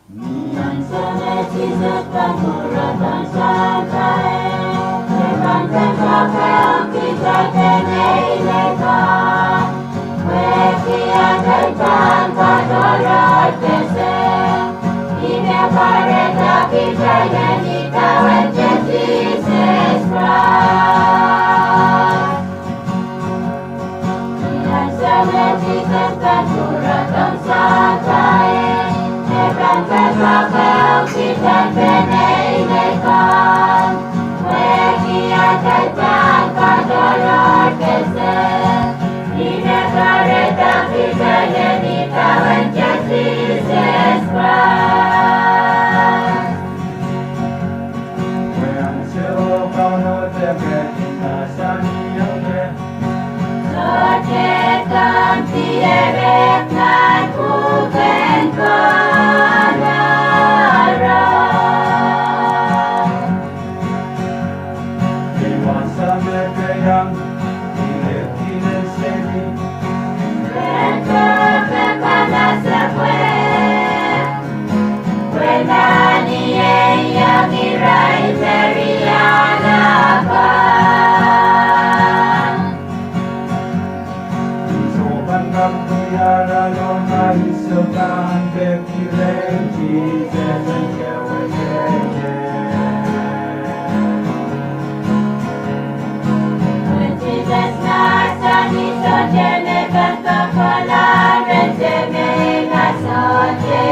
Miłosne Jesus pangurakan santai, Levanten trochę okita teneilekan, Wekia taitan kadorot kesem, Ime pareta kita yenita wente Jesus Christ. Miłosne Jesus pangurakan santai, Levanten trochę okita teneilekan, Wekia taitan kadorot kesem, Ime pareta kita yenita wente Jesus Christ. Weang seo kauno teke asani yangke Socekan tierek nan bukan kanara. Iwan sameke yang ilekinen seni Berkekana sekwe, Wenani yang irai terianakan. Sopan kam tiara lona hisokan bekiren Jesus and kewe When Jesus nasani sojene kanta kolaren jeme na soje